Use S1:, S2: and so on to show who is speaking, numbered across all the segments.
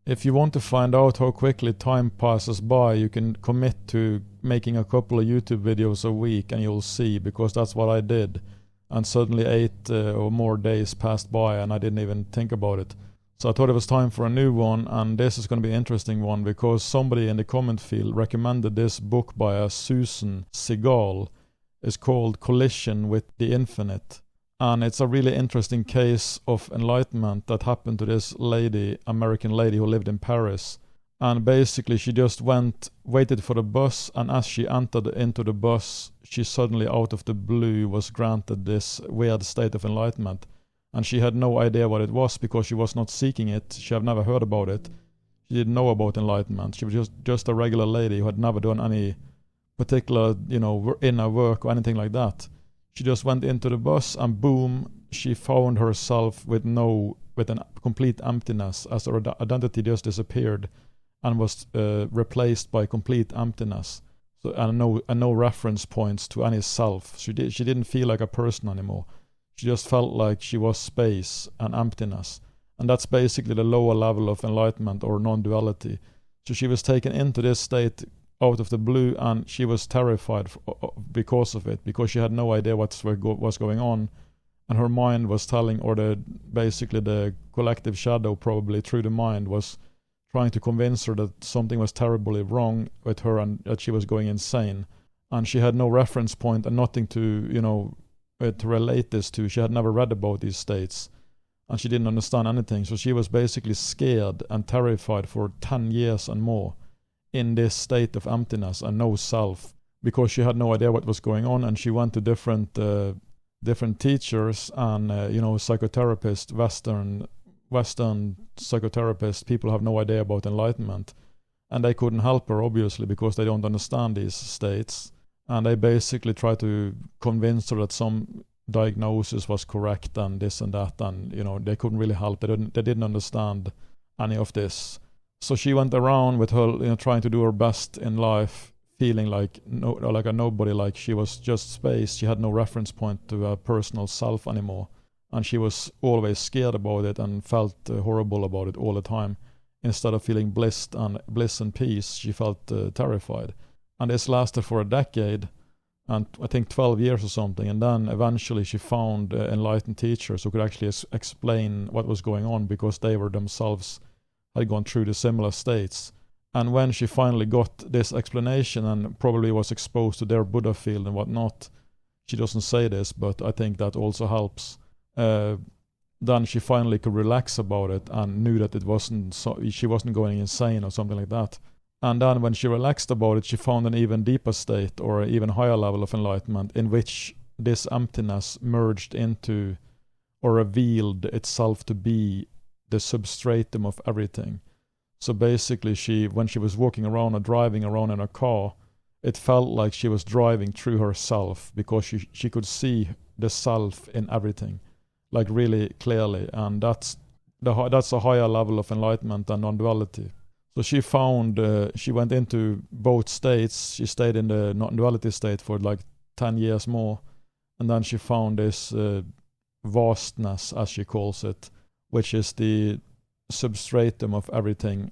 S1: if you want to find out how quickly time passes by, you can commit to making a couple of YouTube videos a week and you'll see, because that's what I did. And suddenly 8 or more days passed by and I didn't even think about it. So I thought it was time for a new one, and this is going to be an interesting one because somebody in the comment field recommended this book by a Suzanne Segal. It's called Collision with the Infinite. And it's a really interesting case of enlightenment that happened to this lady, American lady who lived in Paris. And basically she just waited for the bus, and as she entered into the bus, she suddenly out of the blue was granted this weird state of enlightenment. And she had no idea what it was because she was not seeking it. She had never heard about it. She didn't know about enlightenment. She was just a regular lady who had never done any particular, inner work or anything like that. She just went into the bus and boom, she found herself with a complete emptiness, as her identity just disappeared and was replaced by complete emptiness. So and no reference points to any self. She didn't feel like a person anymore. She just felt like she was space and emptiness. And that's basically the lower level of enlightenment or non-duality. So she was taken into this state out of the blue, and she was terrified because of it, because she had no idea what was going on, and her mind was telling, or basically the collective shadow probably through the mind was trying to convince her that something was terribly wrong with her and that she was going insane. And she had no reference point and nothing to relate this to. She had never read about these states, and she didn't understand anything. So she was basically scared and terrified for 10 years and more in this state of emptiness and no self, because she had no idea what was going on. And she went to different teachers and psychotherapists, Western psychotherapists. People have no idea about enlightenment, and they couldn't help her obviously because they don't understand these states. And they basically tried to convince her that some diagnosis was correct and this and that, and they couldn't really help. They didn't understand any of this. So she went around with her, trying to do her best in life, feeling like a nobody, like she was just space. She had no reference point to a personal self anymore, and she was always scared about it and felt horrible about it all the time. Instead of feeling bliss and peace, she felt terrified. And this lasted for a decade, and I think 12 years or something. And then eventually she found enlightened teachers who could actually explain what was going on, because they were themselves had gone through the similar states. And when she finally got this explanation and probably was exposed to their Buddha field and whatnot, she doesn't say this, but I think that also helps. Then she finally could relax about it and knew that she wasn't going insane or something like that. And then when she relaxed about it, she found an even deeper state or an even higher level of enlightenment, in which this emptiness merged into or revealed itself to be the substratum of everything. So basically when she was walking around or driving around in a car, it felt like she was driving through herself, because she could see the self in everything, like really clearly. And that's a higher level of enlightenment than non-duality. So she found, she went into both states. She stayed in the non-duality state for like 10 years more, and then she found this vastness, as she calls it, which is the substratum of everything,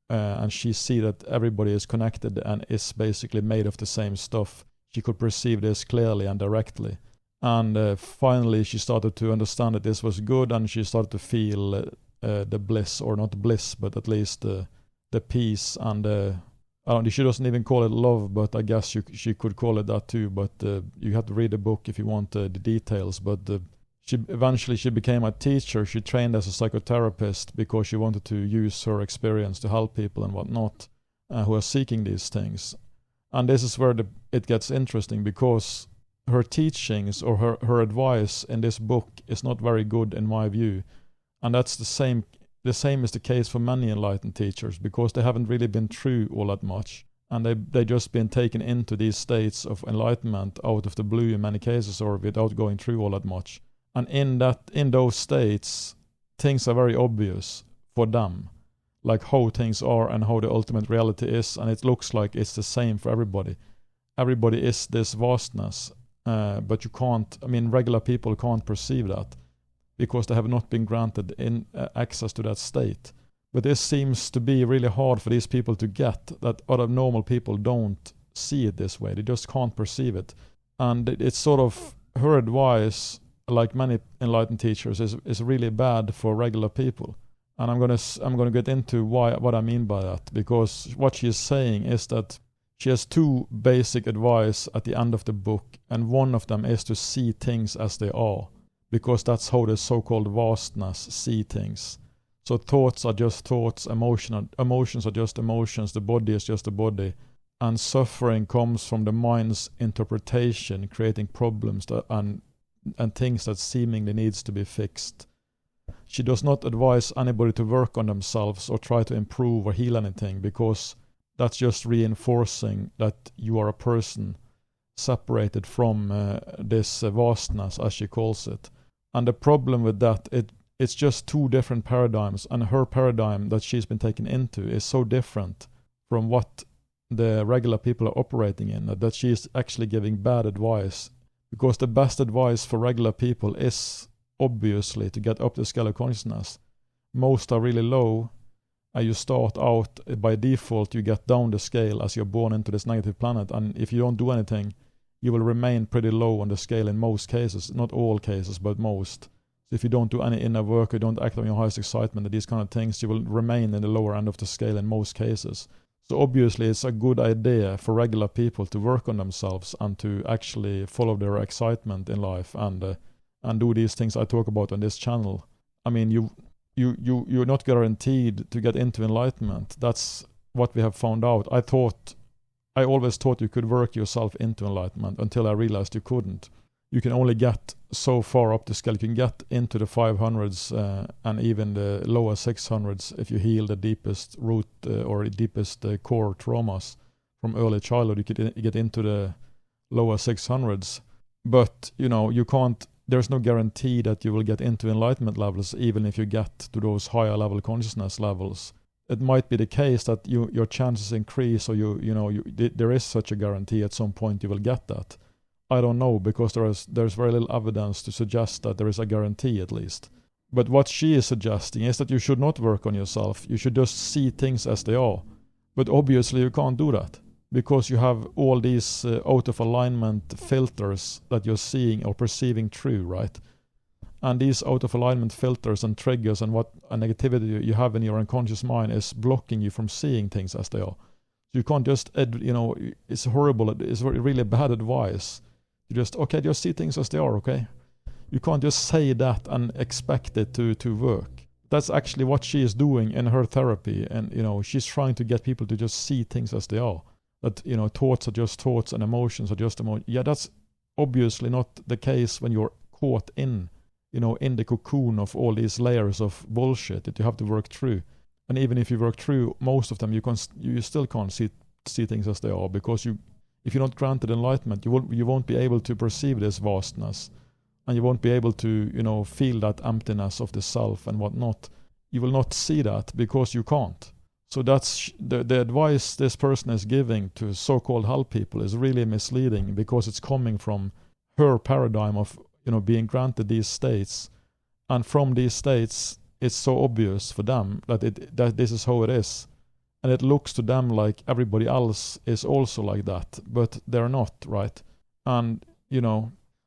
S1: and she see that everybody is connected and is basically made of the same stuff. She could perceive this clearly and directly. And finally she started to understand that this was good, and she started to feel the bliss, or not bliss, but at least the peace, and she doesn't even call it love, but I guess she could call it that too, but you have to read the book if you want the details. But eventually she became a teacher. She trained as a psychotherapist because she wanted to use her experience to help people and whatnot who are seeking these things. And this is where it gets interesting, because her teachings or her advice in this book is not very good in my view. And that's the same is the case for many enlightened teachers, because they haven't really been through all that much. And they just been taken into these states of enlightenment out of the blue in many cases, or without going through all that much. And in those states, things are very obvious for them, like how things are and how the ultimate reality is, and it looks like it's the same for everybody. Everybody is this vastness, but regular people can't perceive that, because they have not been granted access to that state. But this seems to be really hard for these people to get, that other normal people don't see it this way. They just can't perceive it. And it's sort of her advice, like many enlightened teachers, is really bad for regular people. And I'm gonna get into what I mean by that, because what she's saying is that she has two basic advice at the end of the book, and one of them is to see things as they are, because that's how the so-called vastness see things. So thoughts are just thoughts, emotions are just emotions, the body is just the body, and suffering comes from the mind's interpretation, creating problems and things that seemingly needs to be fixed. She does not advise anybody to work on themselves or try to improve or heal anything, because that's just reinforcing that you are a person separated from this vastness, as she calls it. And the problem with that, it's just two different paradigms, and her paradigm that she's been taken into is so different from what the regular people are operating in, that she's actually giving bad advice. Because the best advice for regular people is obviously to get up the scale of consciousness. Most are really low, and you start out by default, you get down the scale as you're born into this negative planet, and if you don't do anything, you will remain pretty low on the scale in most cases, not all cases, but most. So if you don't do any inner work, you don't act on your highest excitement and these kind of things, you will remain in the lower end of the scale in most cases. So obviously it's a good idea for regular people to work on themselves and to actually follow their excitement in life and do these things I talk about on this channel. I mean, you're not guaranteed to get into enlightenment. That's what we have found out. I always thought you could work yourself into enlightenment until I realized you couldn't. You can only get so far up the scale. You can get into the 500s and even the lower 600s if you heal the deepest root or deepest core traumas from early childhood. You could get into the lower 600s. But, you can't. There's no guarantee that you will get into enlightenment levels even if you get to those higher level consciousness levels. It might be the case that your chances increase, or there is such a guarantee at some point you will get that. I don't know, because there's very little evidence to suggest that there is a guarantee, at least. But what she is suggesting is that you should not work on yourself. You should just see things as they are. But obviously you can't do that, because you have all these out of alignment filters that you're seeing or perceiving through, right? And these out of alignment filters and triggers and what a negativity you have in your unconscious mind is blocking you from seeing things as they are. So you can't just, it's horrible, it's really bad advice. You just see things as they are, okay? You can't just say that and expect it to work. That's actually what she is doing in her therapy, and she's trying to get people to just see things as they are. That thoughts are just thoughts and emotions are just emotions. Yeah, that's obviously not the case when you're caught in the cocoon of all these layers of bullshit that you have to work through. And even if you work through most of them, you still can't see things as they are, because if you're not granted enlightenment, you won't be able to perceive this vastness, and you won't be able to feel that emptiness of the self and whatnot. You will not see that because you can't. So that's the advice this person is giving to so-called help people is really misleading, because it's coming from her paradigm of being granted these states, and from these states it's so obvious for them that this is how it is, and it looks to them like everybody else is also like that, but they're not, right? And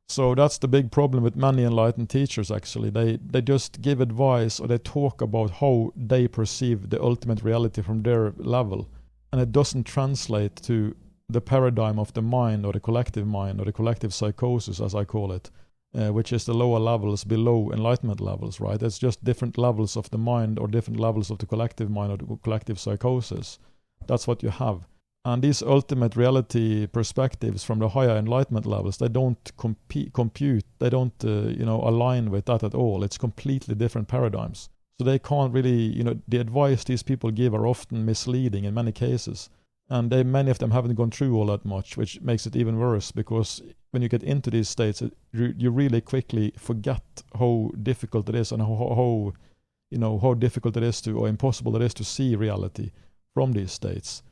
S1: so that's the big problem with many enlightened teachers. Actually, they just give advice, or they talk about how they perceive the ultimate reality from their level, and it doesn't translate to the paradigm of the mind, or the collective psychosis, as I call it, which is the lower levels below enlightenment levels, right? It's just different levels of the mind, or different levels of the collective mind, or the collective psychosis. That's what you have. And these ultimate reality perspectives from the higher enlightenment levels, they don't compute, they don't align with that at all. It's completely different paradigms. So they can't really, the advice these people give are often misleading in many cases. And many of them haven't gone through all that much, which makes it even worse, because when you get into these states, you really quickly forget how difficult it is, and how difficult it is to, or impossible it is to see reality from these states.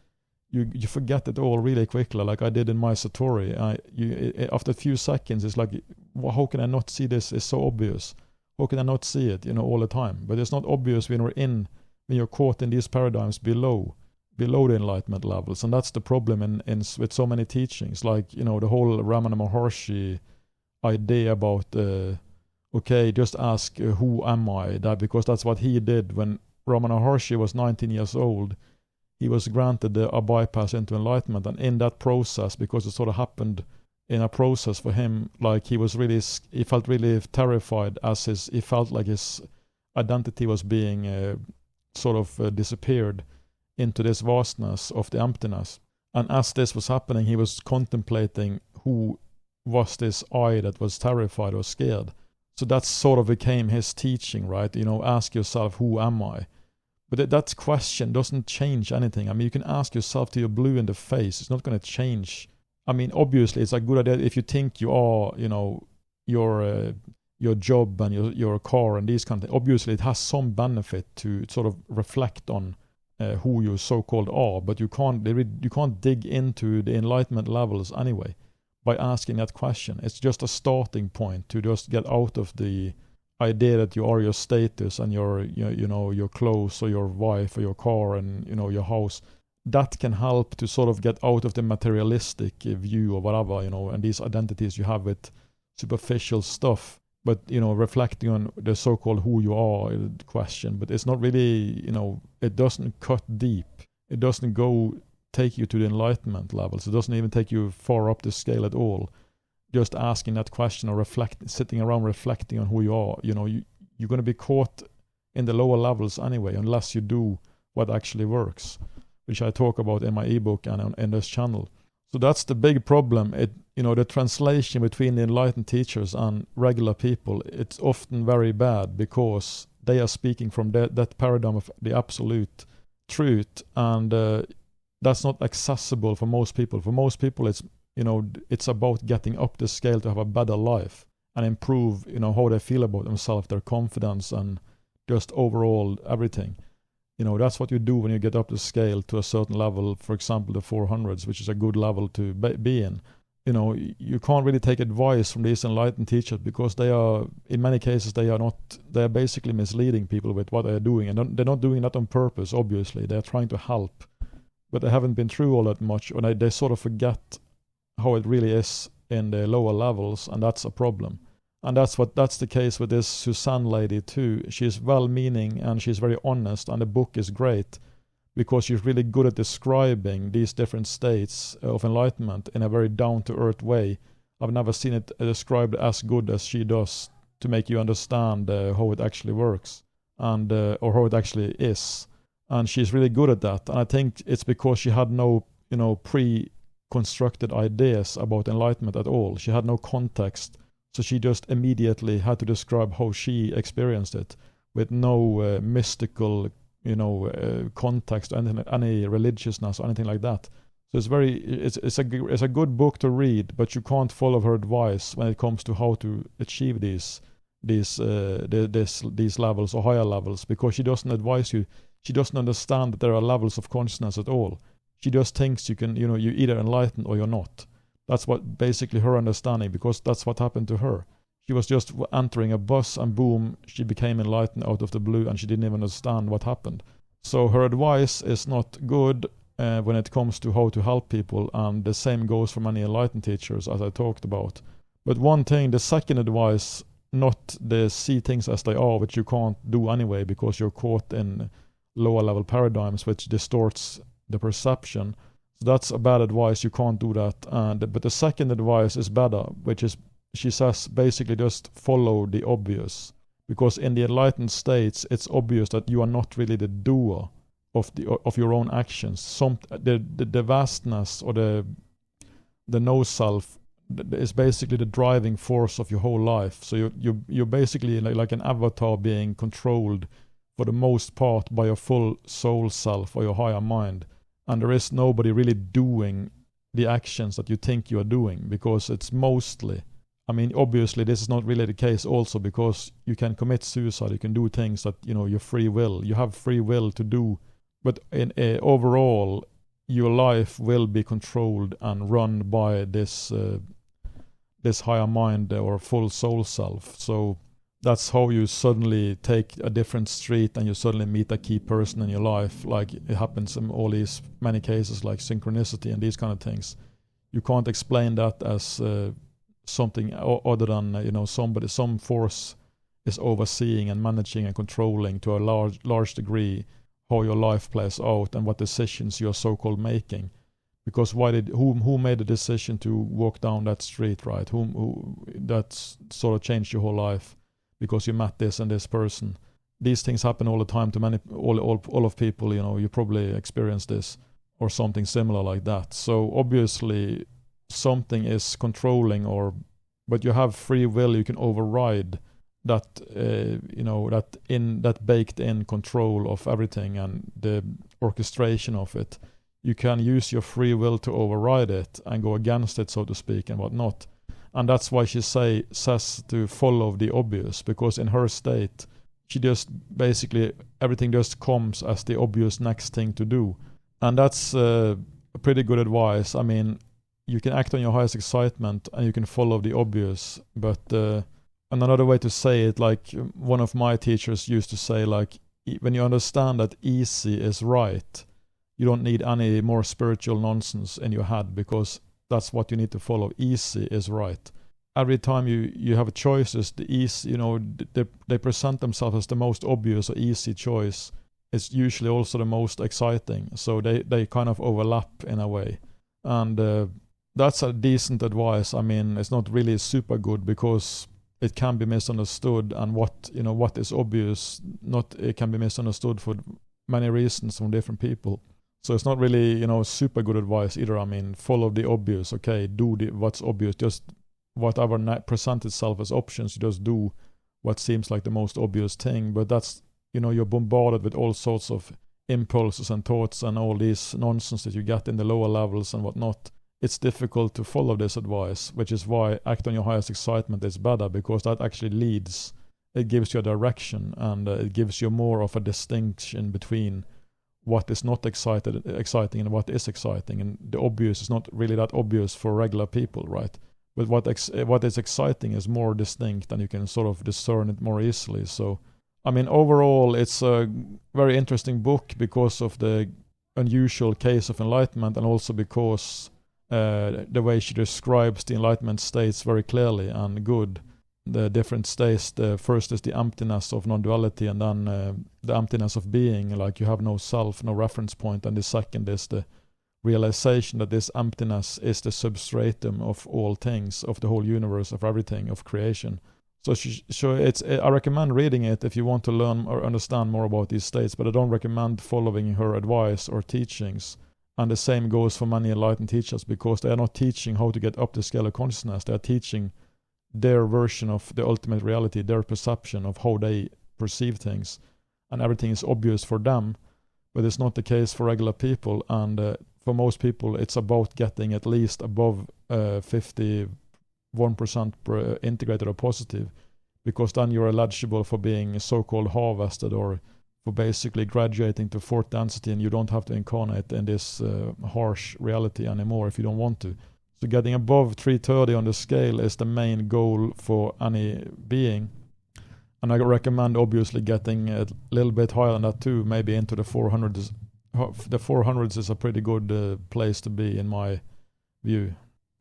S1: You forget it all really quickly, like I did in my Satori. After a few seconds, it's like, how can I not see this? It's so obvious. How can I not see it, all the time? But it's not obvious when when you're caught in these paradigms below the enlightenment levels. And that's the problem in with so many teachings, like, the whole Ramana Maharshi idea about okay, just ask who am I, that because that's what he did when Ramana Maharshi was 19 years old. He was granted a bypass into enlightenment, and in that process, because it sort of happened in a process for him, like he felt really terrified, he felt like his identity was being disappeared into this vastness of the emptiness. And as this was happening, he was contemplating who was this I that was terrified or scared. So that sort of became his teaching, right? Ask yourself, who am I? But that question doesn't change anything. I mean, you can ask yourself till you're blue in the face. It's not going to change. I mean, obviously, it's a good idea if you think you are, your job and your car and these kind of things. Obviously, it has some benefit to sort of reflect on who you so-called are, but you can't dig into the enlightenment levels anyway by asking that question. It's just a starting point to just get out of the idea that you are your status and your clothes or your wife or your car and your house. That can help to sort of get out of the materialistic view or whatever, and these identities you have with superficial stuff. But reflecting on the so-called who you are question, but it's not really, it doesn't cut deep. It doesn't take you to the enlightenment levels. It doesn't even take you far up the scale at all. Just asking that question or sitting around reflecting on who you are, you're going to be caught in the lower levels anyway, unless you do what actually works, which I talk about in my ebook and in this channel. So that's the big problem. The translation between the enlightened teachers and regular people, it's often very bad because they are speaking from that paradigm of the absolute truth, and that's not accessible for most people. For most people, it's about getting up the scale to have a better life and improve, how they feel about themselves, their confidence, and just overall everything. That's what you do when you get up the scale to a certain level, for example, the 400s, which is a good level to be in. You can't really take advice from these enlightened teachers because they are, in many cases, they are basically misleading people with what they are doing. And they're not doing that on purpose, obviously. They're trying to help. But they haven't been through all that much, and they sort of forget how it really is in the lower levels, and that's a problem. And that's the case with this Suzanne lady too. She's well-meaning and she's very honest, and the book is great because she's really good at describing these different states of enlightenment in a very down-to-earth way. I've never seen it described as good as she does to make you understand how it actually works and or how it actually is. And she's really good at that. And I think it's because she had no, pre-constructed ideas about enlightenment at all. She had no context. So she just immediately had to describe how she experienced it with no mystical, context, any religiousness or anything like that. So it's a good book to read, but you can't follow her advice when it comes to how to achieve these levels or higher levels, because she doesn't advise you. She doesn't understand that there are levels of consciousness at all. She just thinks you can, you're either enlightened or you're not. That's what basically her understanding, because that's what happened to her. She was just entering a bus and boom, she became enlightened out of the blue and she didn't even understand what happened. So her advice is not good when it comes to how to help people, and the same goes for many enlightened teachers, as I talked about. But one thing, the second advice, not the see things as they are, which you can't do anyway because you're caught in lower level paradigms which distorts the perception. That's a bad advice. You can't do that. But the second advice is better, which is, she says, basically just follow the obvious. Because in the enlightened states, it's obvious that you are not really the doer of your own actions. The vastness or the no self is basically the driving force of your whole life. So you're basically like an avatar being controlled for the most part by your full soul self or your higher mind. And there is nobody really doing the actions that you think you are doing, because it's mostly, obviously this is not really the case also, because you can commit suicide, you can do things that, your free will, you have free will to do, but overall, your life will be controlled and run by this higher mind or full soul self. So that's how you suddenly take a different street and you suddenly meet a key person in your life. Like it happens in all these many cases, like synchronicity and these kind of things. You can't explain that as something other than some force is overseeing and managing and controlling to a large degree how your life plays out and what decisions you're so-called making. Because who made the decision to walk down that street, right? Who that sort of changed your whole life because you met this and this person. These things happen all the time to all of people. You probably experience this or something similar like that. So obviously something is controlling, but you have free will. You can override that that baked in control of everything and the orchestration of it. You can use your free will to override it and go against it, so to speak, and whatnot. And that's why she says to follow the obvious, because in her state she just basically everything just comes as the obvious next thing to do. And that's a pretty good advice. I mean, you can act on your highest excitement and you can follow the obvious, but and another way to say it, like one of my teachers used to say, like when you understand that easy is right, you don't need any more spiritual nonsense in your head, because that's what you need to follow. Easy is right. Every time you have choices, the easy, they present themselves as the most obvious or easy choice. It's usually also the most exciting. So they kind of overlap in a way. And that's a decent advice. I mean, it's not really super good because it can be misunderstood, and what is obvious, it can be misunderstood for many reasons from different people. So it's not really, super good advice either. I mean, follow the obvious. Okay, do what's obvious. Just whatever present itself as options, you just do what seems like the most obvious thing. But that's, you're bombarded with all sorts of impulses and thoughts and all these nonsense that you get in the lower levels and whatnot. It's difficult to follow this advice, which is why act on your highest excitement is better, because that actually leads. It gives you a direction, and it gives you more of a distinction between what is not exciting and what is exciting. And the obvious is not really that obvious for regular people, right? But what is exciting is more distinct, and you can sort of discern it more easily. So, I mean, overall, it's a very interesting book because of the unusual case of enlightenment, and also because the way she describes the enlightenment states very clearly and good. The different states, the first is the emptiness of non-duality, and then the emptiness of being, like you have no self, no reference point, and the second is the realization that this emptiness is the substratum of all things, of the whole universe, of everything, of creation. So I recommend reading it if you want to learn or understand more about these states, but I don't recommend following her advice or teachings. And the same goes for many enlightened teachers, because they are not teaching how to get up the scale of consciousness. They are teaching their version of the ultimate reality, their perception of how they perceive things. And everything is obvious for them, but it's not the case for regular people. And for most people, it's about getting at least above 51% integrated or positive, because then you're eligible for being so-called harvested, or for basically graduating to fourth density, and you don't have to incarnate in this harsh reality anymore if you don't want to. So getting above 330 on the scale is the main goal for any being. And I recommend obviously getting a little bit higher than that too, maybe into the 400s. The 400s is a pretty good place to be in my view.